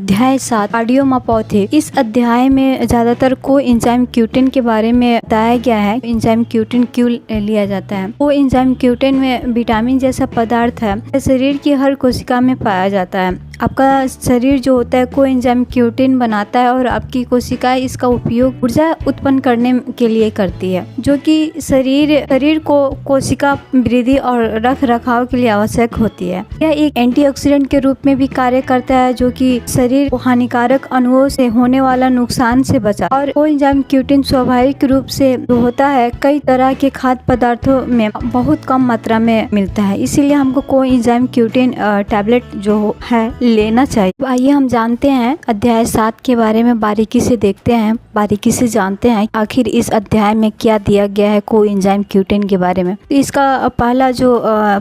अध्याय 7 कार्डियोमायोपैथी। इस अध्याय में ज्यादातर कोएंजाइम Q10 के बारे में बताया गया है। एंजाइम Q10 क्यों लिया जाता है। कोएंजाइम Q10 में विटामिन जैसा पदार्थ है, शरीर की हर कोशिका में पाया जाता है। आपका शरीर जो होता है कोएंजाइम Q10 बनाता है और आपकी कोशिकाएं इसका उपयोग ऊर्जा उत्पन्न करने के लिए करती है, जो कि शरीर को कोशिका वृद्धि और रख रखाव के लिए आवश्यक होती है। यह एक एंटीऑक्सीडेंट के रूप में भी कार्य करता है, जो कि शरीर को हानिकारक अणुओं से होने वाला नुकसान से बचा। और कोएंजाइम Q10 स्वाभाविक रूप से जो होता है कई तरह के खाद्य पदार्थों में बहुत कम मात्रा में मिलता है, इसीलिए हमको कोएंजाइम Q10 टैबलेट जो है लेना चाहिए। आइए हम जानते हैं अध्याय 7 के बारे में, बारीकी से देखते हैं, बारीकी से जानते हैं आखिर इस अध्याय में क्या दिया गया है कोएंजाइम Q10 के बारे में। तो इसका पहला जो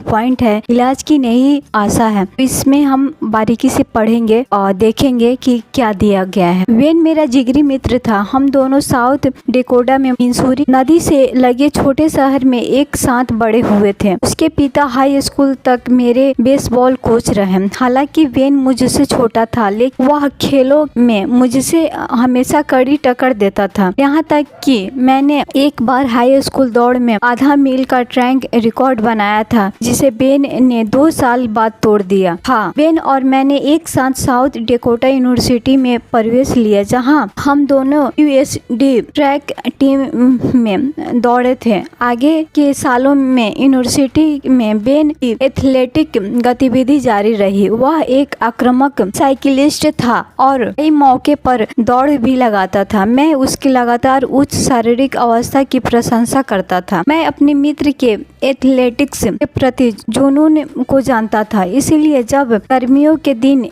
पॉइंट है, इलाज की नई आशा है। इसमें हम बारीकी से पढ़ेंगे और देखेंगे कि क्या दिया गया है। वेन मेरा जिगरी मित्र था। हम दोनों साउथ डेकोटा में मिसूरी नदी से लगे छोटे शहर में एक साथ बड़े हुए थे। उसके पिता हाई स्कूल तक मेरे बेसबॉल कोच रहे। हालांकि वेन मुझसे छोटा था, लेकिन वह खेलों में मुझसे हमेशा कड़ी टक्कर देता था। यहाँ तक कि मैंने एक बार हाई स्कूल दौड़ में आधा मील का ट्रैक रिकॉर्ड बनाया था, जिसे बेन ने 2 साल बाद तोड़ दिया। हाँ, बेन और मैंने एक साथ साउथ डेकोटा यूनिवर्सिटी में प्रवेश लिया, जहाँ हम दोनों USD ट्रैक टीम में दौड़े थे। आगे के सालों में यूनिवर्सिटी में बेन की एथलेटिक गतिविधि जारी रही। वह एक आक्रामक साइकिलिस्ट था और कई मौके पर दौड़ भी लगाता था। मैं उसकी लगातार उच्च शारीरिक अवस्था की प्रशंसा करता था। मैं अपने मित्र के एथलेटिक्स के प्रति जुनून को जानता था, इसीलिए जब गर्मियों के दिन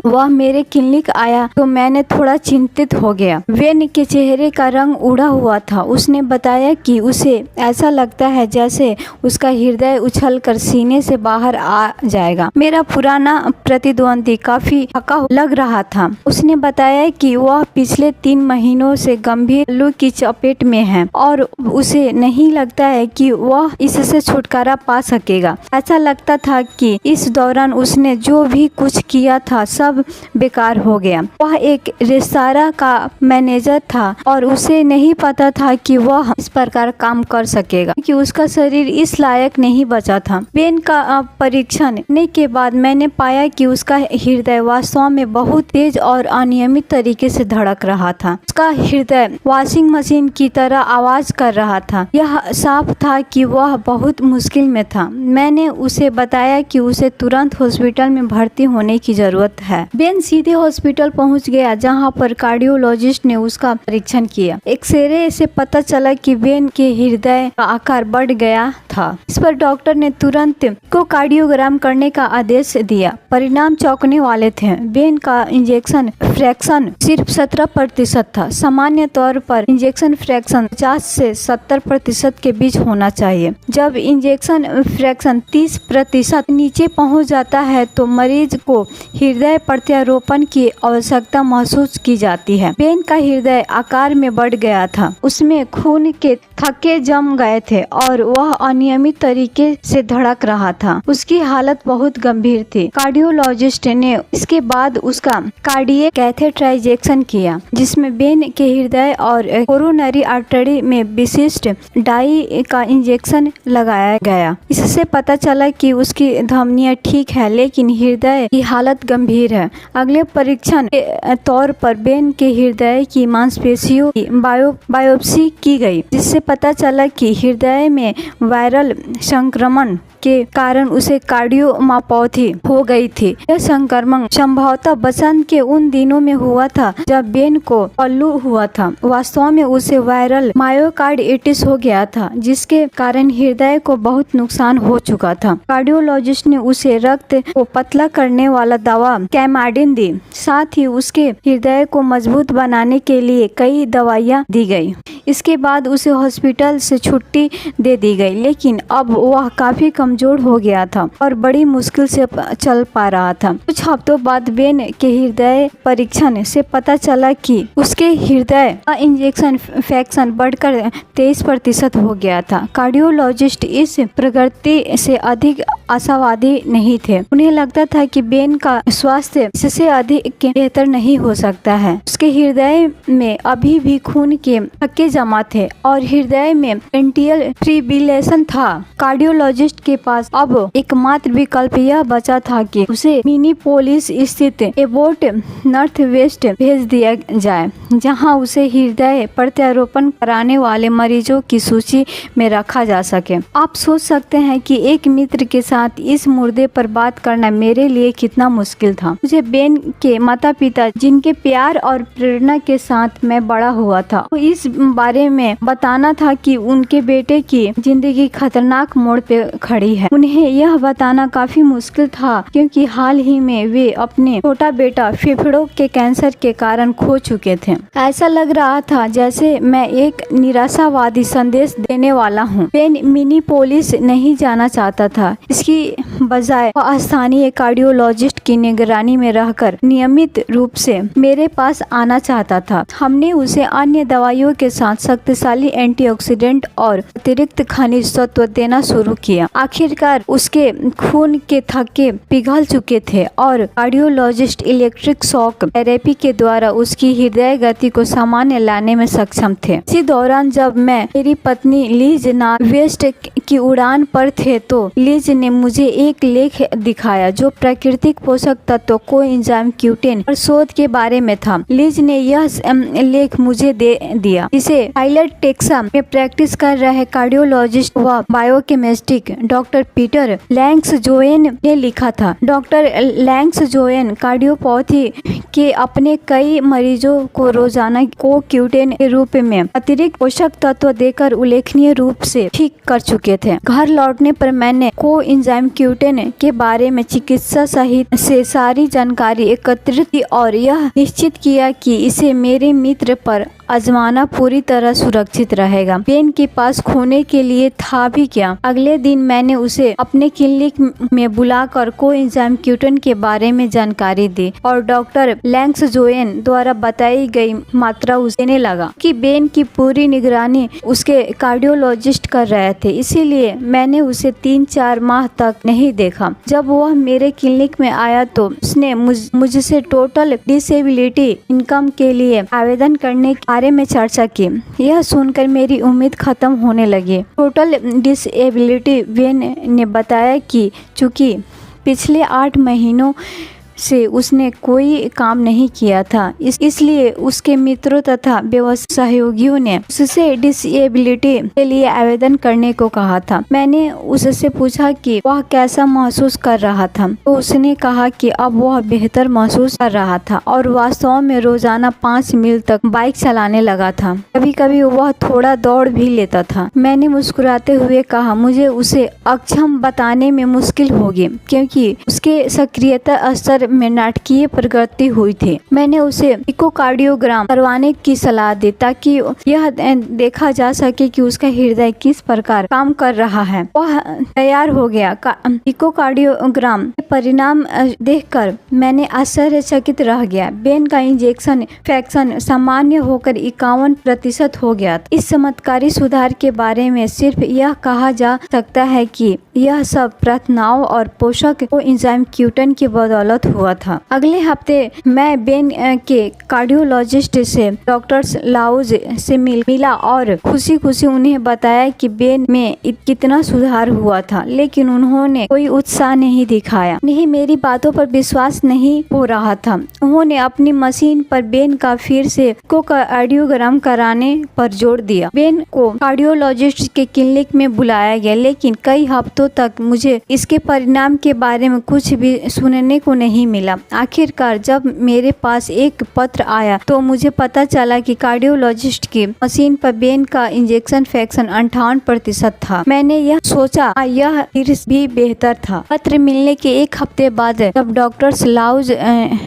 वह मेरे क्लिनिक आया तो मैंने थोड़ा चिंतित हो गया। वेन के चेहरे का रंग उड़ा हुआ था। उसने बताया कि उसे ऐसा लगता है जैसे उसका हृदय उछलकर सीने से बाहर आ जाएगा। मेरा पुराना प्रतिद्वंदी काफी थका लग रहा था। उसने बताया कि वह पिछले 3 महीनों से गंभीर लू की चपेट में है और उसे नहीं लगता है कि वह इससे छुटकारा पा सकेगा। ऐसा लगता था कि इस दौरान उसने जो भी कुछ किया था सब बेकार हो गया। वह एक रेस्तरां का मैनेजर था और उसे नहीं पता था कि वह इस प्रकार काम कर सकेगा, कि उसका शरीर इस लायक नहीं बचा था। बेन का परीक्षण करने के बाद मैंने पाया कि उसका हृदय वास्तव में बहुत तेज और अनियमित तरीके से धड़क रहा था। उसका हृदय वॉशिंग मशीन की तरह आवाज कर रहा था। यह साफ था कि वह बहुत मुश्किल में था। मैंने उसे बताया कि उसे तुरंत हॉस्पिटल में भर्ती होने की जरूरत है। बेन सीधे हॉस्पिटल पहुंच गया, जहां पर कार्डियोलॉजिस्ट ने उसका परीक्षण किया। एक्सरे से पता चला कि बेन के हृदय का आकार बढ़ गया था। इस पर डॉक्टर ने तुरंत को कार्डियोग्राम करने का आदेश दिया। परिणाम चौंकने वाले थे। बेन का इंजेक्शन फ्रैक्शन सिर्फ 17% था। सामान्य तौर पर इंजेक्शन फ्रैक्शन 50 से 70% के बीच होना चाहिए। जब इंजेक्शन फ्रैक्शन 30% नीचे पहुंच जाता है तो मरीज को हृदय प्रत्यारोपण की आवश्यकता महसूस की जाती है। बेन का हृदय आकार में बढ़ गया था। उसमें खून के थक्के जम गए थे और वह अनियमित तरीके से धड़क रहा था। उसकी हालत बहुत गंभीर थी। कार्डियोलॉजिस्ट ने इसके बाद उसका कार्डियक कैथेटराइजेशन किया, जिसमें बेन के हृदय और कोरोनरी आर्टरी में विशिष्ट डाई का इंजेक्शन लगाया गया। इससे पता चला कि उसकी धमनियां ठीक है, लेकिन हृदय की हालत गंभीर है। अगले परीक्षण के तौर पर बेन के हृदय की मांसपेशियों की बायोप्सी की गई, जिससे पता चला कि हृदय में वायरल संक्रमण के कारण उसे कार्डियोमायोपैथी हो गई थी। यह संक्रमण संभवतः बसंत के उन दिनों में हुआ था जब बेन को फ्लू हुआ था। वास्तव में उसे वायरल मायोकार्डिटिस हो गया था, जिसके कारण हृदय को बहुत नुकसान हो चुका था। कार्डियोलॉजिस्ट ने उसे रक्त को पतला करने वाला दवा कैमाडिन दी। साथ ही उसके हृदय को मजबूत बनाने के लिए कई दवाइयाँ दी गई। इसके बाद उसे हॉस्पिटल से छुट्टी दे दी गई, लेकिन अब वह काफी कमजोर हो गया था और बड़ी मुश्किल से चल पा रहा था। कुछ हफ्तों बाद बेन के हृदय परीक्षण से पता चला कि उसके हृदय का इंजेक्शन फ्रैक्शन बढ़कर 23% हो गया था। कार्डियोलॉजिस्ट इस प्रगति से अधिक आशावादी नहीं थे। उन्हें लगता था कि बेन का स्वास्थ्य इससे अधिक बेहतर नहीं हो सकता है। उसके हृदय में अभी भी खून के थक्के जमा थे और हृदय में एंटियल फिब्रिलेशन था। कार्डियोलॉजिस्ट के पास अब एकमात्र विकल्प यह बचा था कि उसे मिनीपोलिस स्थित एबोट नॉर्थ वेस्ट भेज दिया जाए, जहां उसे हृदय प्रत्यारोपण कराने वाले मरीजों की सूची में रखा जा सके। आप सोच सकते हैं कि एक मित्र के साथ इस मुद्दे पर बात करना मेरे लिए कितना मुश्किल था। मुझे बेन के माता पिता, जिनके प्यार और प्रेरणा के साथ मैं बड़ा हुआ था, तो इस बारे में बताना था कि उनके बेटे की जिंदगी खतरनाक मोड़ पे खड़ी है। उन्हें यह बताना काफी मुश्किल था क्योंकि हाल ही में वे अपने छोटा बेटा फेफड़ों के कैंसर के कारण खो चुके थे। ऐसा लग रहा था जैसे मैं एक निराशावादी संदेश देने वाला हूँ। बेन मिनीपोलिस नहीं जाना चाहता था। इसकी बजाय वह स्थानीय कार्डियोलॉजिस्ट की निगरानी में रहकर नियमित रूप से मेरे पास आना चाहता था। हमने उसे अन्य दवाइयों के साथ शक्तिशाली एंटीऑक्सीडेंट और अतिरिक्त खनिज तत्व देना शुरू किया। आखिरकार उसके खून के थक्के पिघल चुके थे और कार्डियोलॉजिस्ट इलेक्ट्रिक शॉक थेरेपी के द्वारा उसकी हृदय गति को सामान्य लाने में सक्षम थे। इसी दौरान जब मैं मेरी पत्नी लीज वेस्ट की उड़ान पर थे तो लीज ने मुझे एक लेख दिखाया जो प्राकृतिक पोषक तत्व कोएंजाइम Q10 और शोध के बारे में था। लीज ने यह लेख मुझे दे दिया, जिसे पायलट टेक्सा में प्रैक्टिस कर रहे कार्डियोलॉजिस्ट व बायोकेमिस्टिक डॉक्टर पीटर लैंग्सजोएन ने लिखा था। डॉक्टर लैंग्सजोएन कार्डियोपैथी के अपने कई मरीजों को रोजाना Q10 के रूप में अतिरिक्त पोषक तत्व देकर उल्लेखनीय रूप से ठीक कर चुके थे। घर लौटने पर मैंने कोएंजाइम Q10 के बारे में चिकित्सा सहित से सारी जानकारी एकत्रित की और यह निश्चित किया कि इसे मेरे मित्र पर आजमाना पूरी तरह सुरक्षित रहेगा। बेन के पास खोने के लिए था भी क्या। अगले दिन मैंने उसे अपने क्लिनिक में बुलाकर कोएंजाइम Q10 के बारे में जानकारी दी और डॉक्टर लैंग्सजोएन द्वारा बताई गई मात्रा उसे देने लगा कि बेन की पूरी निगरानी उसके कार्डियोलॉजिस्ट कर रहे थे, इसीलिए मैंने उसे 3-4 माह तक नहीं देखा। जब वह मेरे क्लिनिक में आया तो उसने मुझसे टोटल डिसेबिलिटी इनकम के लिए आवेदन करने के बारे में चर्चा की। यह सुनकर मेरी उम्मीद खत्म होने लगी। टोटल डिसेबिलिटी बेन ने बताया कि चूंकि पिछले 8 महीनों से उसने कोई काम नहीं किया था, इसलिए उसके मित्रों तथा व्यवसाय सहयोगियों ने उससे डिसेबिलिटी के लिए आवेदन करने को कहा था। मैंने उससे पूछा कि वह कैसा महसूस कर रहा था, तो उसने कहा कि अब वह बेहतर महसूस कर रहा था और वास्तव में रोजाना 5 मील तक बाइक चलाने लगा था। कभी कभी वह थोड़ा दौड़ भी लेता था। मैंने मुस्कुराते हुए कहा, मुझे उसे अक्षम बताने में मुश्किल होगी क्योंकि उसके सक्रियता स्तर में नाटकीय प्रगति हुई थी। मैंने उसे इकोकार्डियोग्राम करवाने की सलाह दी ताकि यह देखा जा सके कि उसका हृदय किस प्रकार काम कर रहा है। वह तैयार हो गया। इकोकार्डियोग्राम के परिणाम देखकर मैंने आश्चर्यचकित रह गया। बेन का इंजेक्शन फ्रैक्शन सामान्य होकर 51% हो गया। इस चमत्कारी सुधार के बारे में सिर्फ यह कहा जा सकता है कि यह सब प्रार्थनाओं और पोषक कोएंजाइम Q10 की बदौलत हुआ था। अगले हफ्ते मैं बेन के कार्डियोलॉजिस्ट से डॉक्टर लाउज से मिला और खुशी खुशी उन्हें बताया कि बेन में कितना सुधार हुआ था, लेकिन उन्होंने कोई उत्साह नहीं दिखाया। उन्हें मेरी बातों पर विश्वास नहीं हो रहा था। उन्होंने अपनी मशीन पर बेन का फिर से कार्डियोग्राम कराने पर जोर दिया। बेन को कार्डियोलॉजिस्ट के क्लिनिक में बुलाया गया, लेकिन कई हफ्तों तक मुझे इसके परिणाम के बारे में कुछ भी सुनने को नहीं मिला। आखिरकार जब मेरे पास एक पत्र आया तो मुझे पता चला कि कार्डियोलॉजिस्ट की मशीन पर बेन का इंजेक्शन फ्रैक्शन 58% था। मैंने यह सोचा यह भी बेहतर था। पत्र मिलने के 1 हफ्ते बाद जब डॉक्टर लाउज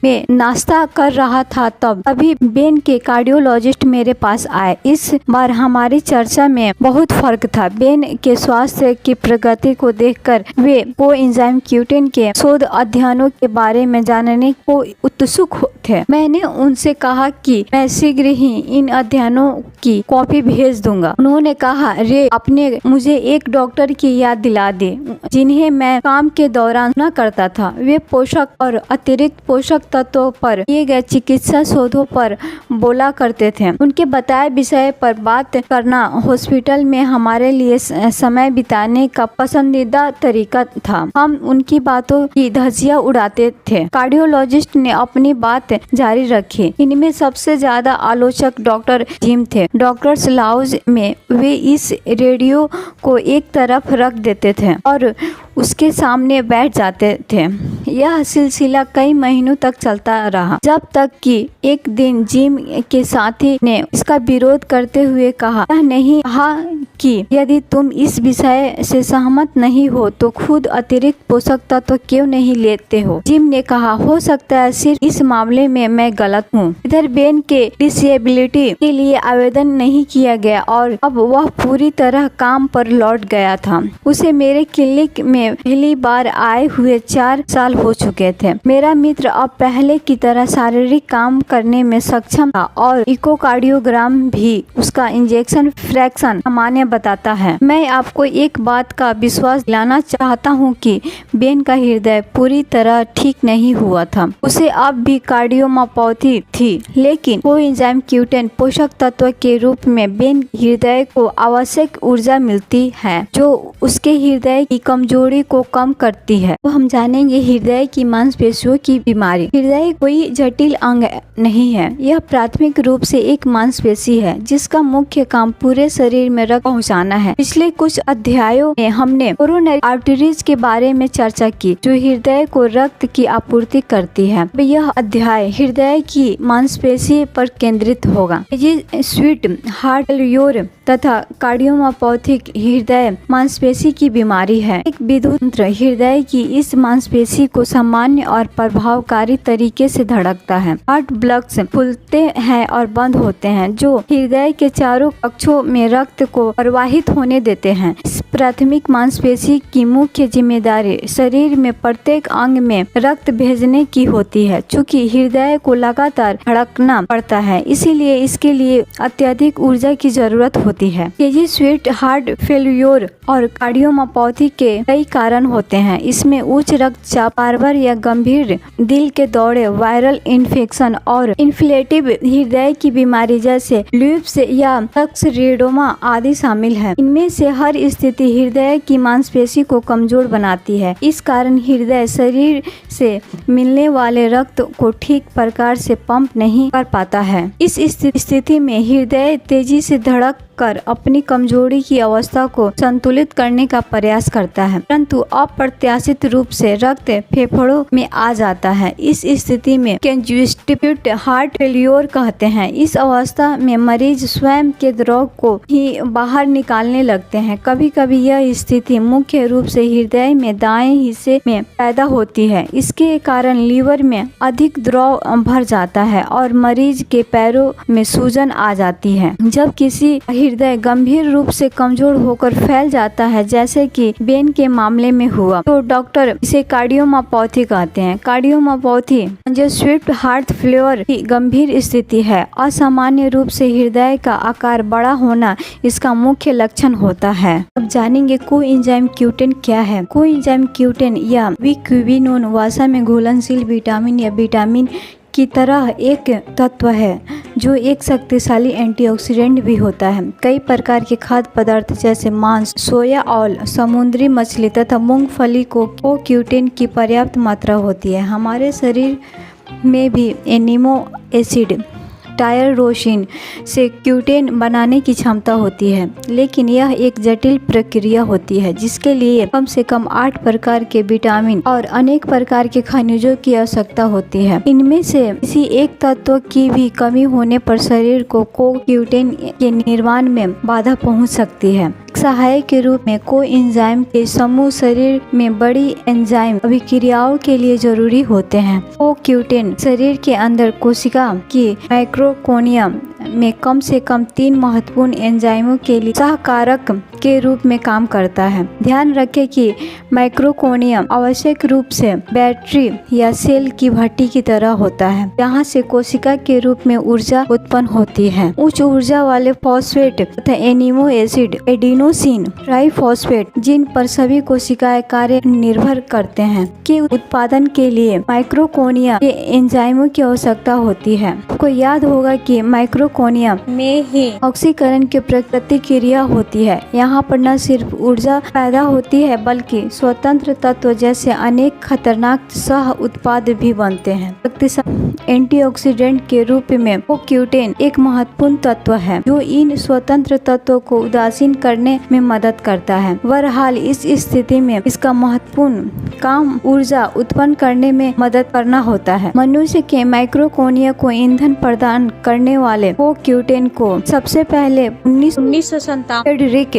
में नाश्ता कर रहा था तब अभी बेन के कार्डियोलॉजिस्ट मेरे पास आए। इस बार हमारी चर्चा में बहुत फर्क था। बेन के स्वास्थ्य की प्रगति को देखकर वे कोएंजाइम Q10 के शोध अध्ययनों के बारे बारे में जानने को उत्सुक थे। मैंने उनसे कहा कि मैं शीघ्र ही इन अध्ययनों की कॉपी भेज दूंगा। उन्होंने कहा, रे, आपने मुझे एक डॉक्टर की याद दिला दी जिन्हें मैं काम के दौरान सुना करता था। वे पोषक और अतिरिक्त पोषक तत्वों पर किए गए चिकित्सा शोधों पर बोला करते थे। उनके बताए विषय पर बात करना हॉस्पिटल में हमारे लिए समय बिताने का पसंदीदा तरीका था। हम उनकी बातों की धज्जियां उड़ाते थे। कार्डियोलॉजिस्ट ने अपनी बात जारी रखी। इनमें सबसे ज्यादा आलोचक डॉक्टर जिम थे। डॉक्टर्स लाउंज में वे इस रेडियो को एक तरफ रख देते थे और उसके सामने बैठ जाते थे। यह सिलसिला कई महीनों तक चलता रहा, जब तक कि एक दिन जिम के साथी ने इसका विरोध करते हुए कहा, यह नहीं कहा कि यदि तुम इस विषय से सहमत नहीं हो तो खुद अतिरिक्त पोषक तत्व क्यों नहीं लेते हो। जिम ने कहा, हो सकता है सिर्फ इस मामले में मैं गलत हूँ। इधर बेन के डिसेबिलिटी के लिए आवेदन नहीं किया गया और अब वह पूरी तरह काम पर लौट गया था। उसे मेरे क्लिनिक में पहली बार आए हुए 4 साल हो चुके थे। मेरा मित्र अब पहले की तरह शारीरिक काम करने में सक्षम था और इकोकार्डियोग्राम भी उसका इंजेक्शन फ्रैक्शन सामान्य बताता है। मैं आपको एक बात का विश्वास दिलाना चाहता हूँ कि बेन का हृदय पूरी तरह ठीक नहीं हुआ था। उसे अब भी कार्डियोमायोपैथी थी, लेकिन कोएंजाइम Q10 पोषक तत्व के रूप में बेन हृदय को आवश्यक ऊर्जा मिलती है जो उसके हृदय की कमजोरी को कम करती है। तो हम जानेंगे हृदय की मांसपेशियों की बीमारी। हृदय कोई जटिल अंग नहीं है, यह प्राथमिक रूप से एक मांसपेशी है जिसका मुख्य काम पूरे शरीर में रक्त पहुंचाना है। पिछले कुछ अध्यायों में हमने कोरोनरी आर्टरीज के बारे में चर्चा की जो हृदय को रक्त की आपूर्ति करती है। यह अध्याय हृदय की मांसपेशी पर केंद्रित होगा। ये स्वीट हार्ट फेल्योर तथा कार्डियोमायोपैथिक हृदय मांसपेशी की बीमारी है। एक विद्युत हृदय की इस मांसपेशी को सामान्य और प्रभावकारी तरीके से धड़कता है। हार्ट ब्लॉक्स फूलते हैं और बंद होते हैं जो हृदय के चारों कक्षों में रक्त को प्रवाहित होने देते हैं। इस प्राथमिक मांसपेशी की मुख्य जिम्मेदारी शरीर में प्रत्येक अंग में रक्त भेजने की होती है। चूँकि हृदय को लगातार धड़कना पड़ता है, इसीलिए इसके लिए अत्यधिक ऊर्जा की जरूरत होती है। ये स्वीट हार्ट फेल्योर और कार्डियोमायोपैथी के कई कारण होते हैं। इसमें उच्च रक्तचाप, बार-बार या गंभीर दिल के दौरे, वायरल इन्फेक्शन और इन्फ्लेटिव हृदय की बीमारी जैसे लूप्स या सक्सेरेडोमा आदि शामिल है। इनमें से हर स्थिति हृदय की मांसपेशी को कमजोर बनाती है। इस कारण हृदय शरीर से मिलने वाले रक्त को ठीक प्रकार से पंप नहीं कर पाता है। इस स्थिति में हृदय तेजी से धड़क कर अपनी कमजोरी की अवस्था को संतुलित करने का प्रयास करता है, परंतु अप्रत्याशित रूप से रक्त फेफड़ों में आ जाता है। इस स्थिति में कंजेस्टिव हार्ट फेल्योर कहते हैं। इस अवस्था में मरीज स्वयं के द्रव को ही बाहर निकालने लगते हैं। कभी कभी यह स्थिति मुख्य रूप से हृदय में दाएं हिस्से में पैदा होती है। इसके कारण लीवर में अधिक द्रव भर जाता है और मरीज के पैरों में सूजन आ जाती है। जब किसी हृदय गंभीर रूप से कमजोर होकर फैल जाता है, जैसे कि बेन के मामले में हुआ, तो डॉक्टर इसे कार्डियोमायोपैथी कहते हैं। कार्डियोमायोपैथी जो स्विफ्ट हार्ट फेल्योर की गंभीर स्थिति है। असामान्य रूप से हृदय का आकार बड़ा होना इसका मुख्य लक्षण होता है। अब जानेंगे कोएंजाइम Q10 क्या है। कोएंजाइम Q10 या क्विनोन वसा में घुलनशील विटामिन या विटामिन की तरह एक तत्व है जो एक शक्तिशाली एंटीऑक्सीडेंट भी होता है। कई प्रकार के खाद्य पदार्थ जैसे मांस, सोया ऑयल, समुद्री मछली तथा मूंगफली को Q10 की पर्याप्त मात्रा होती है। हमारे शरीर में भी एमिनो एसिड टायरोसिन से Q10 बनाने की क्षमता होती है, लेकिन यह एक जटिल प्रक्रिया होती है जिसके लिए कम से कम 8 प्रकार के विटामिन और अनेक प्रकार के खनिजों की आवश्यकता होती है। इनमें से किसी एक तत्व की भी कमी होने पर शरीर को Q10 के निर्माण में बाधा पहुंच सकती है। सहायक के रूप में कोएंजाइम के समूह शरीर में बड़ी एंजाइम अभिक्रियाओं के लिए जरूरी होते हैं। Q10 शरीर के अंदर कोशिका की माइक्रोकोनियम में कम से कम 3 महत्वपूर्ण एंजाइमों के लिए सहकारक के रूप में काम करता है। ध्यान रखें कि माइटोकॉन्ड्रिया आवश्यक रूप से बैटरी या सेल की भट्टी की तरह होता है, जहाँ से कोशिका के रूप में ऊर्जा उत्पन्न होती है। उच्च ऊर्जा वाले फॉस्फेट तथा एमिनो एसिड एडिनोसिन ट्राइफॉस्फेट, जिन पर सभी कोशिकाएं कार्य निर्भर करते हैं, के उत्पादन के लिए माइटोकॉन्ड्रिया के एंजाइमों की आवश्यकता होती है। आपको याद होगा कि माइटोकॉन्ड्रिया में ही ऑक्सीकरण की प्रतिक्रिया होती है। यहाँ पर न सिर्फ ऊर्जा पैदा होती है बल्कि स्वतंत्र तत्व जैसे अनेक खतरनाक सह उत्पाद भी बनते हैं। एंटीऑक्सीडेंट के रूप में CoQ10 एक महत्वपूर्ण तत्व है जो इन स्वतंत्र तत्वों को उदासीन करने में मदद करता है। बहरहाल इस स्थिति में इसका महत्वपूर्ण काम ऊर्जा उत्पन्न करने में मदद करना होता है। मनुष्य के माइटोकॉन्ड्रिया को ईंधन प्रदान करने वाले CoQ10 को सबसे पहले 1957 फ्रेडरिक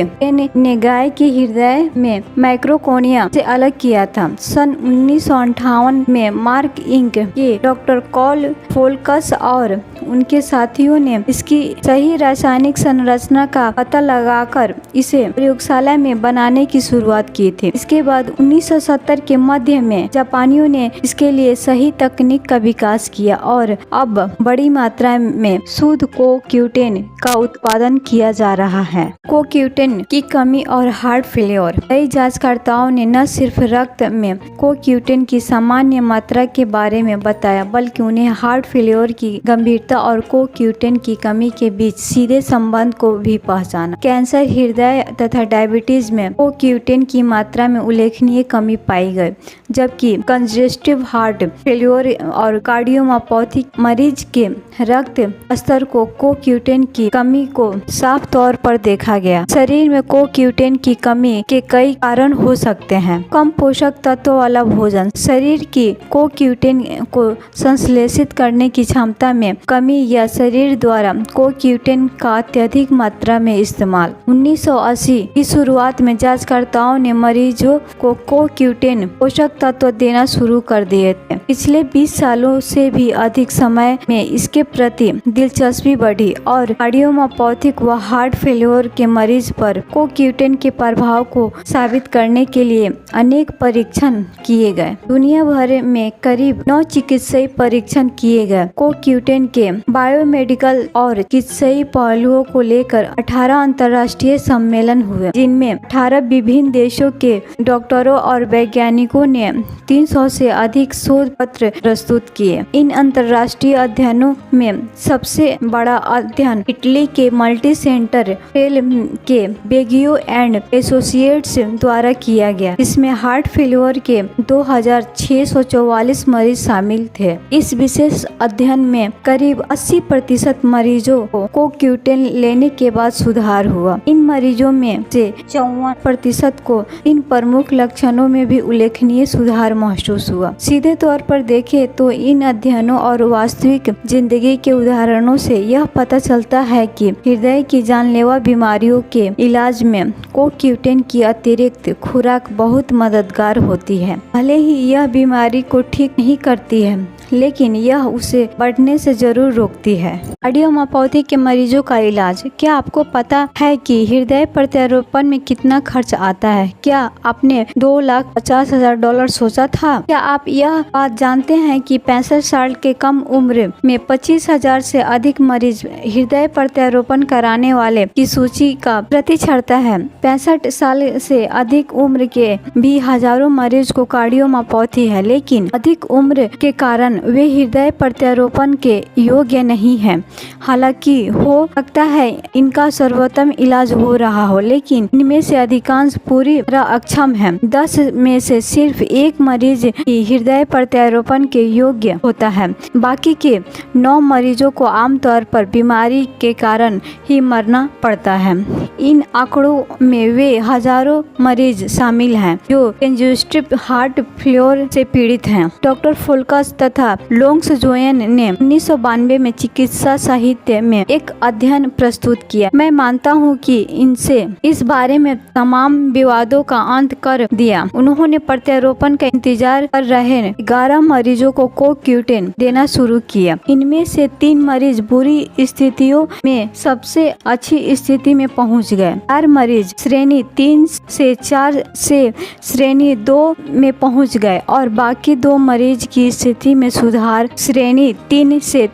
ने गाय के हृदय में माइटोकॉन्ड्रिया से अलग किया था। सन 1958 में मार्क इंक के डॉक्टर कॉल फोल्कस और उनके साथियों ने इसकी सही रासायनिक संरचना का पता लगाकर इसे प्रयोगशाला में बनाने की शुरुआत की थी। इसके बाद 1970 के मध्य में जापानियों ने इसके लिए सही तकनीक का विकास किया और अब बड़ी मात्रा में शुद्ध CoQ10 का उत्पादन किया जा रहा है। CoQ10 की कमी और हार्ट फेलियर। कई जांचकर्ताओं ने न सिर्फ रक्त में CoQ10 की सामान्य मात्रा के बारे में बताया बल्कि उन्हें हार्ट फेलियर की गंभीरता और CoQ10 की कमी के बीच सीधे संबंध को भी पहचाना। कैंसर, हृदय तथा डायबिटीज में CoQ10 की मात्रा में उल्लेखनीय कमी पाई गई, जबकि कंजेस्टिव हार्ट फेलियर और कार्डियोमायोपैथी मरीज के रक्त स्तर को CoQ10 की कमी को साफ तौर पर देखा गया। शरीर में CoQ10 की कमी के कई कारण हो सकते हैं। कम पोषक तत्व वाला भोजन, शरीर की CoQ10 को संश्लेषित करने की क्षमता में कमी या शरीर द्वारा CoQ10 का अत्यधिक मात्रा में इस्तेमाल। 1980 की शुरुआत में जांचकर्ताओं ने मरीजों को CoQ10 पोषक तत्व देना शुरू कर दिए थे। पिछले 20 सालों से भी अधिक समय में इसके प्रति दिलचस्पी बढ़ी और कार्डियोमायोपैथिक व हार्ट फेलियर के मरीज पर CoQ10 के प्रभाव को साबित करने के लिए अनेक परीक्षण किए गए। दुनिया भर में करीब 9 चिकित्सीय परीक्षण किए गए। CoQ10 के बायोमेडिकल और चिकित्सीय पहलुओं को लेकर 18 अंतर्राष्ट्रीय सम्मेलन हुए, जिनमें 18 विभिन्न देशों के डॉक्टरों और वैज्ञानिकों ने 300 से अधिक शोध पत्र प्रस्तुत किए। इन अंतर्राष्ट्रीय अध्ययनों में सबसे बड़ा अध्ययन इटली के मल्टी सेंटर ट्रायल के बेगियो एंड एसोसिएट्स द्वारा किया गया, जिसमें हार्ट फेलियर के 2644 मरीज शामिल थे। इस विशेष अध्ययन में करीब 80% मरीजों को CoQ10 लेने के बाद सुधार हुआ। इन मरीजों में से 54% को इन प्रमुख लक्षणों में भी उल्लेखनीय सुधार महसूस हुआ। सीधे तौर पर देखें तो इन अध्ययनों और वास्तविक जिंदगी के उदाहरणों से यह पता चलता है कि हृदय की जानलेवा बीमारियों के इलाज में CoQ10 की अतिरिक्त खुराक बहुत मददगार होती है। भले ही यह बीमारी को ठीक नहीं करती है, लेकिन यह उसे बढ़ने से जरूर रोकती है। कार्डियोमायोपैथी के मरीजों का इलाज। क्या आपको पता है कि हृदय प्रत्यारोपण में कितना खर्च आता है? क्या आपने $2,50,000 सोचा था? क्या आप यह बात जानते हैं कि 65 साल के कम उम्र में 25,000 से अधिक मरीज हृदय प्रत्यारोपण कराने वाले की सूची का प्रतिछड़ता है? 65 साल से अधिक उम्र के भी हजारों मरीज को कार्डियोमायोपैथी है, लेकिन अधिक उम्र के कारण वे हृदय प्रत्यारोपण के योग्य नहीं हैं। हालांकि हो सकता है इनका सर्वोत्तम इलाज हो रहा हो, लेकिन इनमें से अधिकांश पूरी तरह अक्षम हैं। 10 में से सिर्फ एक मरीज ही हृदय प्रत्यारोपण के योग्य होता है। बाकी के 9 मरीजों को आमतौर पर बीमारी के कारण ही मरना पड़ता है। इन आंकड़ों में वे हजारों मरीज शामिल हैं जो कंजेस्टिव हार्ट फेलियर से पीड़ित हैं। डॉक्टर फोल्कस तथा द्वारा लोंग्सजोयन ने 1992 में चिकित्सा साहित्य में एक अध्ययन प्रस्तुत किया। मैं मानता हूँ कि इनसे इस बारे में तमाम विवादों का अंत कर दिया। उन्होंने प्रत्यारोपण का इंतजार कर रहे 11 मरीजों को कोक्यूटेन देना शुरू किया। इनमें से 3 मरीज बुरी स्थितियों में सबसे अच्छी स्थिति में पहुंच गए। 4 मरीज श्रेणी 3 से 4 से श्रेणी 2 में पहुंच गए और बाकी 2 मरीज की स्थिति में सुधार श्रेणी 3 से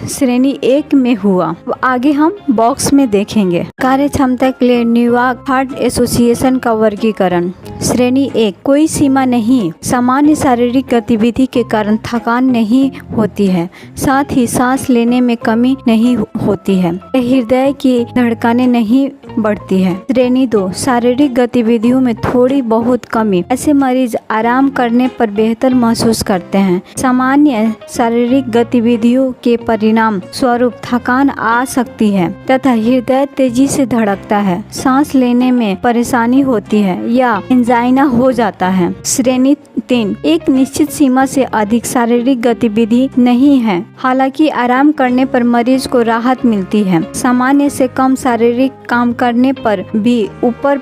श्रेणी 1 में हुआ। आगे हम बॉक्स में देखेंगे। कार्य क्षमता के लिए न्यूयॉर्क हार्ट एसोसिएशन का वर्गीकरण। श्रेणी 1 कोई सीमा नहीं, सामान्य शारीरिक गतिविधि के कारण थकान नहीं होती है, साथ ही सांस लेने में कमी नहीं होती है, हृदय की धड़कनें नहीं बढ़ती है। श्रेणी 2 शारीरिक गतिविधियों में थोड़ी बहुत कमी, ऐसे मरीज आराम करने पर बेहतर महसूस करते हैं। सामान्य शारीरिक गतिविधियों के परिणाम स्वरूप थकान आ सकती है तथा हृदय तेजी से धड़कता है, सांस लेने में परेशानी होती है या एंजाइना हो जाता है। श्रेणी 3 एक निश्चित सीमा से अधिक शारीरिक गतिविधि नहीं है, हालांकि आराम करने पर मरीज को राहत मिलती है। सामान्य से कम शारीरिक काम करने पर भी ऊपर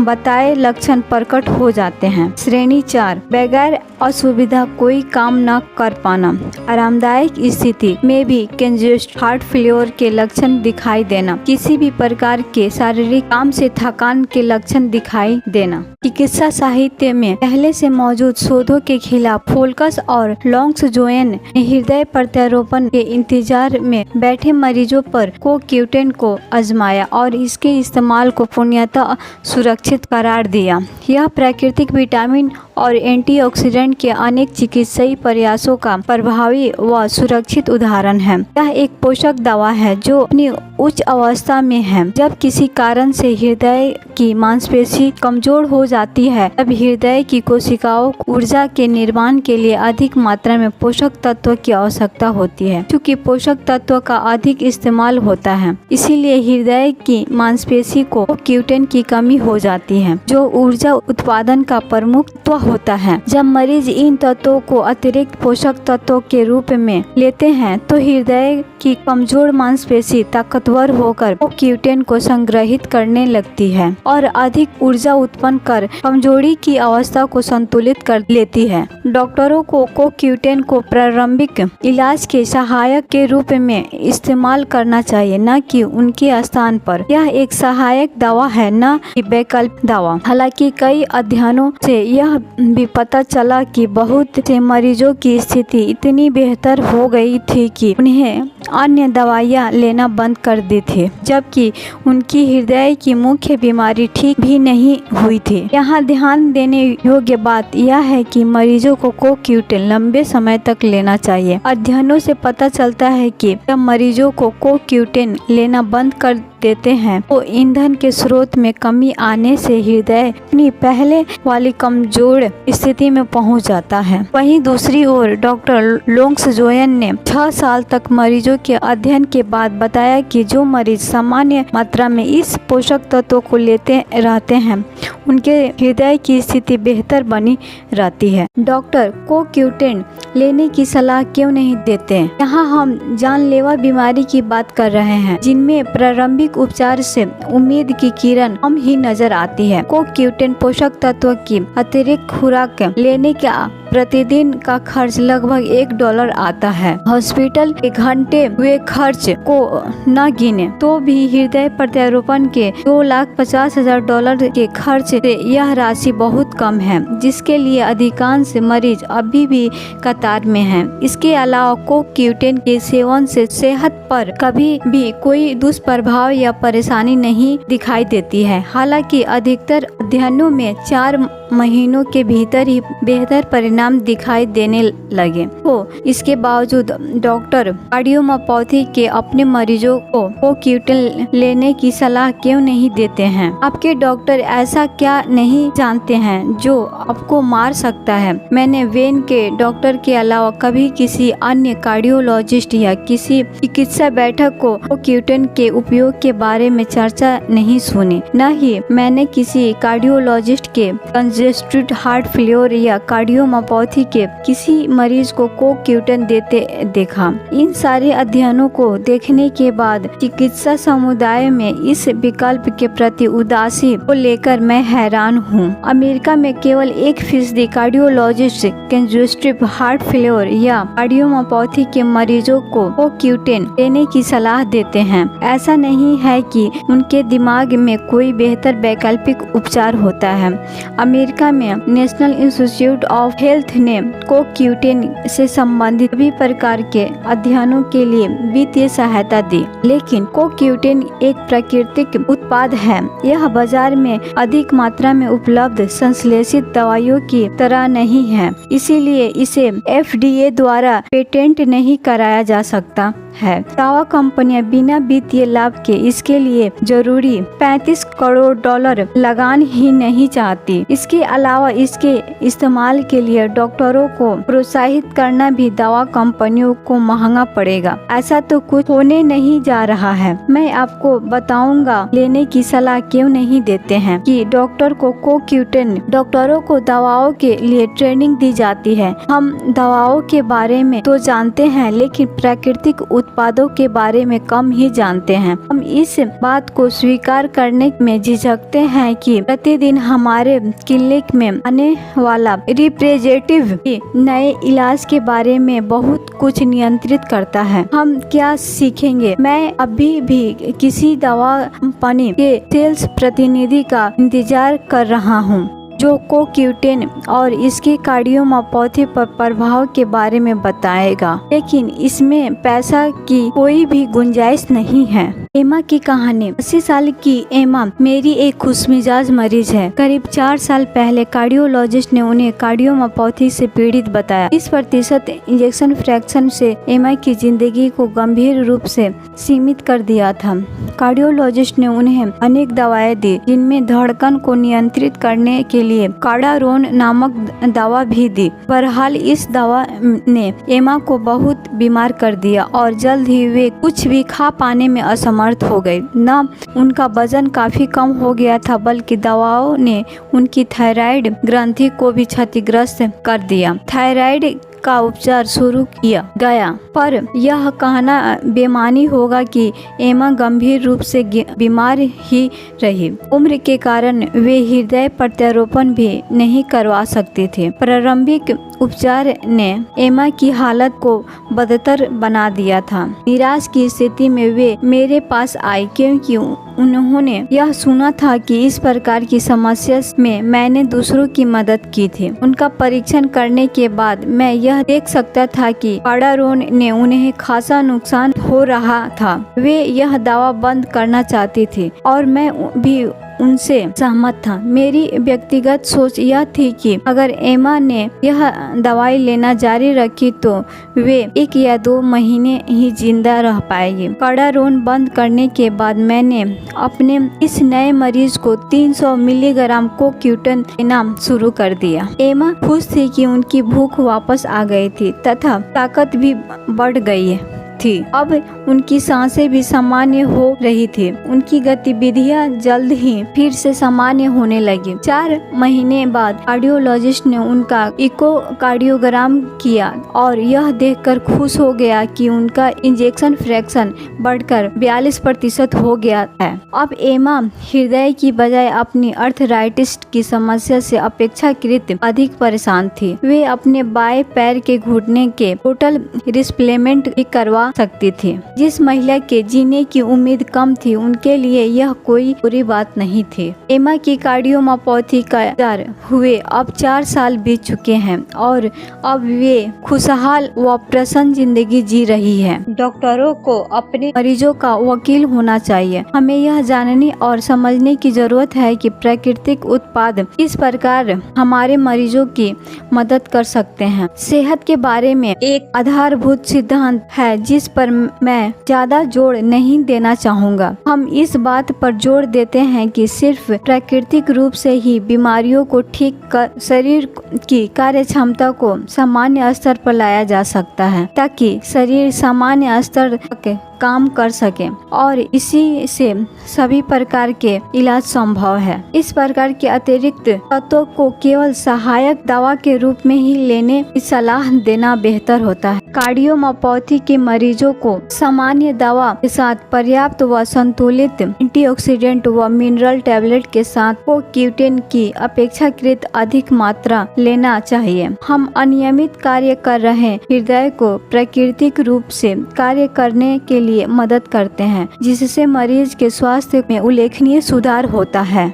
बताए लक्षण प्रकट हो जाते हैं। श्रेणी 4 बगैर असुविधा कोई काम न कर पाना, आरामदायक स्थिति में भी कंजेस्ट हार्ट फेल्योर के लक्षण दिखाई देना, किसी भी प्रकार के शारीरिक काम से थकान के लक्षण दिखाई देना। चिकित्सा साहित्य में पहले से मौजूद शोधों के खिलाफ फोल्कस और लोंग्सजोयन ने हृदय प्रत्यारोपण के इंतजार में बैठे मरीजों पर कोक्यूटेन को आजमाया और इसके इस्तेमाल को पूर्णतः सुरक्षित करार दिया। यह प्राकृतिक विटामिन और एंटीऑक्सीडेंट के अनेक चिकित्सीय प्रयासों का प्रभावी व सुरक्षित उदाहरण है। यह एक पोषक दवा है जो अपनी उच्च अवस्था में है। जब किसी कारण से हृदय की मांसपेशी कमजोर हो जाती है, तब हृदय की कोशिकाओं को ऊर्जा के निर्माण के लिए अधिक मात्रा में पोषक तत्व की आवश्यकता होती है। क्योंकि पोषक तत्व का अधिक इस्तेमाल होता है, इसीलिए हृदय की मांसपेशी को कोक्यूटेन की कमी हो जाती है, जो ऊर्जा उत्पादन का प्रमुख तत्व होता है। जब मरीज इन तत्वों को अतिरिक्त पोषक तत्वों के रूप में लेते हैं, तो हृदय की कमजोर मांसपेशी ताकतवर होकर कोक्यूटेन को संग्रहित करने लगती है और अधिक ऊर्जा उत्पन्न कर कमजोरी की अवस्था को संतुलित कर लेती है। डॉक्टरों को कोक्यूटेन को प्रारंभिक इलाज के सहायक के रूप में इस्तेमाल करना चाहिए, न कि उनके स्थान पर। यह एक सहायक दवा है, न कि वैकल्पिक दवा। हालांकि कई अध्ययनों से यह भी पता चला कि बहुत से मरीजों की स्थिति इतनी बेहतर हो गई थी कि उन्हें अन्य दवाइयां लेना बंद कर दी थी, जबकि उनकी हृदय की मुख्य बीमारी ठीक भी नहीं हुई थी। यहाँ ध्यान देने योग्य बात यह है कि मरीजों को कोक्यूटेन लंबे समय तक लेना चाहिए। अध्ययनों से पता चलता है कि जब मरीजों को कोक्यूटेन लेना बंद कर देते हैं, तो ईंधन के स्रोत में कमी आने से हृदय अपनी पहले वाली कमजोर स्थिति में पहुंच जाता है। वहीं दूसरी ओर डॉक्टर लोंग्सजोयन ने 6 साल तक मरीजों के अध्ययन के बाद बताया कि जो मरीज सामान्य मात्रा में इस पोषक तत्व को लेते रहते हैं, उनके हृदय की स्थिति बेहतर बनी रहती है। डॉक्टर कोक्यूटेन लेने की सलाह क्यों नहीं देते? यहाँ हम जानलेवा बीमारी की बात कर रहे हैं, जिनमें प्रारंभिक उपचार से उम्मीद की किरण कम ही नजर आती है। कोक्यूटेन पोषक तत्व की अतिरिक्त खुराक लेने का प्रतिदिन का खर्च लगभग $1 आता है। हॉस्पिटल के घंटे हुए खर्च को न गिने तो भी हृदय प्रत्यारोपण के $2,50,000 के खर्च से यह राशि बहुत कम है, जिसके लिए अधिकांश मरीज अभी भी कतार में हैं। इसके अलावा कोक्यूटेन के सेवन से सेहत पर कभी भी कोई दुष्प्रभाव या परेशानी नहीं दिखाई देती है। हालांकि अधिकतर अध्ययनों में 4 महीनों के भीतर ही बेहतर परिणाम दिखाई देने लगे। तो इसके बावजूद डॉक्टर कार्डियोमायोपैथी के अपने मरीजों को कोक्यूटेन लेने की सलाह क्यों नहीं देते हैं? आपके डॉक्टर ऐसा क्या नहीं जानते हैं जो आपको मार सकता है? मैंने वेन के डॉक्टर के अलावा कभी किसी अन्य कार्डियोलॉजिस्ट या किसी चिकित्सा बैठक को कोक्यूटेन के उपयोग के बारे में चर्चा नहीं सुनी। न ही मैंने किसी कार्डियोलॉजिस्ट के कंजेस्टेड हार्ट फेल्योर या कार्डियोमायोपैथी कार्डियोमायोपैथी के किसी मरीज को कोक्यूटेन देते देखा। इन सारे अध्ययनों को देखने के बाद चिकित्सा समुदाय में इस विकल्प के प्रति उदासी को लेकर मैं हैरान हूँ। अमेरिका में केवल 1% कार्डियोलॉजिस्ट कंजेस्टिव हार्ट फेलियर या कार्डियोमायोपैथी के मरीजों को कोक्यूटेन देने की सलाह देते हैं। ऐसा नहीं है कि उनके दिमाग में कोई बेहतर वैकल्पिक उपचार होता है। अमेरिका में नेशनल इंस्टीट्यूट ऑफ हेल्थ ने कोक्यूटेन से संबंधित सभी प्रकार के अध्ययनों के लिए वित्तीय सहायता दी, लेकिन कोक्यूटेन एक प्राकृतिक उत्पाद है। यह बाजार में अधिक मात्रा में उपलब्ध संश्लेषित दवाइयों की तरह नहीं है, इसीलिए इसे FDA द्वारा पेटेंट नहीं कराया जा सकता है। दवा कंपनियां बिना वित्तीय लाभ के इसके लिए जरूरी $35 करोड़ लगान ही नहीं चाहती। इसके अलावा इसके इस्तेमाल के लिए डॉक्टरों को प्रोत्साहित करना भी दवा कंपनियों को महंगा पड़ेगा। ऐसा तो कुछ होने नहीं जा रहा है। मैं आपको बताऊंगा लेने की सलाह क्यों नहीं देते हैं कि डॉक्टर को कोक्यूटेन। डॉक्टरों को दवाओं के लिए ट्रेनिंग दी जाती है। हम दवाओं के बारे में तो जानते हैं, लेकिन प्राकृतिक उत्पादों के बारे में कम ही जानते हैं। हम इस बात को स्वीकार करने में झिझकते हैं कि प्रतिदिन हमारे क्लिनिक में आने वाला रिप्रेजेंटेटिव नए इलाज के बारे में बहुत कुछ नियंत्रित करता है। हम क्या सीखेंगे? मैं अभी भी किसी दवा कंपनी के सेल्स प्रतिनिधि का इंतजार कर रहा हूँ जो कोक्यूटेन और इसके कार्डियोमायोपैथी पर प्रभाव के बारे में बताएगा, लेकिन इसमें पैसा की कोई भी गुंजाइश नहीं है। एमा की कहानी। 80 साल की एमा मेरी एक खुशमिजाज मरीज है। करीब 4 साल पहले कार्डियोलॉजिस्ट ने उन्हें कार्डियोमायोपैथी से पीड़ित बताया। 20% इंजेक्शन फ्रैक्शन से एमा की जिंदगी को गंभीर रूप से सीमित कर दिया था। कार्डियोलॉजिस्ट ने उन्हें अनेक दवाएं दी, जिनमें धड़कन को नियंत्रित करने के लिए कार्डारोन नामक दवा भी दी। बहरहाल इस दवा ने एमा को बहुत बीमार कर दिया और जल्द ही वे कुछ भी खा पाने में असमर्थ हो गए। न उनका वजन काफी कम हो गया था, बल्कि दवाओं ने उनकी थायराइड ग्रंथि को भी क्षतिग्रस्त कर दिया। थायराइड का उपचार शुरू किया गया, पर यह कहना बेमानी होगा कि एमा गंभीर रूप से बीमार ही रही। उम्र के कारण वे हृदय प्रत्यारोपण भी नहीं करवा सकते थे। प्रारंभिक उपचार ने एमा की हालत को बदतर बना दिया था। निराश की स्थिति में वे मेरे पास आई, क्योंकि उन्होंने यह सुना था कि इस प्रकार की समस्या में मैंने दूसरों की मदद की थी। उनका परीक्षण करने के बाद मैं यह देख सकता था कि कार्डारोन ने उन्हें खासा नुकसान हो रहा था। वे यह दवा बंद करना चाहती थी और मैं भी उनसे सहमत था। मेरी व्यक्तिगत सोच यह थी कि अगर एमा ने यह दवाई लेना जारी रखी तो वे 1 या 2 महीने ही जिंदा रह पाएगी। कार्डारोन बंद करने के बाद मैंने अपने इस नए मरीज को 300 मिलीग्राम कोक्यूटेन देना शुरू कर दिया। एमा खुश थी कि उनकी भूख वापस आ गई थी तथा ताकत भी बढ़ गई थी। अब उनकी सांसें भी सामान्य हो रही थी। उनकी गतिविधियां जल्द ही फिर से सामान्य होने लगी। 4 महीने बाद कार्डियोलॉजिस्ट ने उनका इकोकार्डियोग्राम किया और यह देखकर खुश हो गया कि उनका इंजेक्शन फ्रैक्शन बढ़कर 42% हो गया है। अब एमा हृदय की बजाय अपनी अर्थराइटिस की समस्या से अपेक्षाकृत अधिक परेशान थी। वे अपने बाएं पैर के घुटने के टोटल रिप्लेसमेंट भी करवा सकती थी। जिस महिला के जीने की उम्मीद कम थी, उनके लिए यह कोई बुरी बात नहीं थी। एमा की कार्डियोमायोपैथी का उपचार हुए अब 4 साल बीत चुके हैं और अब वे खुशहाल व प्रसन्न जिंदगी जी रही है। डॉक्टरों को अपने मरीजों का वकील होना चाहिए। हमें यह जानने और समझने की जरूरत है कि प्राकृतिक उत्पाद किस प्रकार हमारे मरीजों की मदद कर सकते हैं। सेहत के बारे में एक आधारभूत सिद्धांत है जिस जिस पर मैं ज्यादा जोर नहीं देना चाहूँगा। हम इस बात पर जोर देते हैं कि सिर्फ प्राकृतिक रूप से ही बीमारियों को ठीक कर शरीर की कार्य क्षमता को सामान्य स्तर पर लाया जा सकता है, ताकि शरीर सामान्य स्तर तक काम कर सके, और इसी से सभी प्रकार के इलाज संभव है। इस प्रकार के अतिरिक्त तत्वों को केवल सहायक दवा के रूप में ही लेने की सलाह देना बेहतर होता है। कार्डियोमायोपैथी के मरीजों को सामान्य दवा के साथ पर्याप्त व संतुलित एंटीऑक्सीडेंट व मिनरल टैबलेट के साथ CoQ10 की अपेक्षाकृत अधिक मात्रा लेना चाहिए। हम अनियमित कार्य कर रहे हृदय को प्राकृतिक रूप से कार्य करने के लिए मदद करते हैं, जिससे मरीज के स्वास्थ्य में उल्लेखनीय सुधार होता है।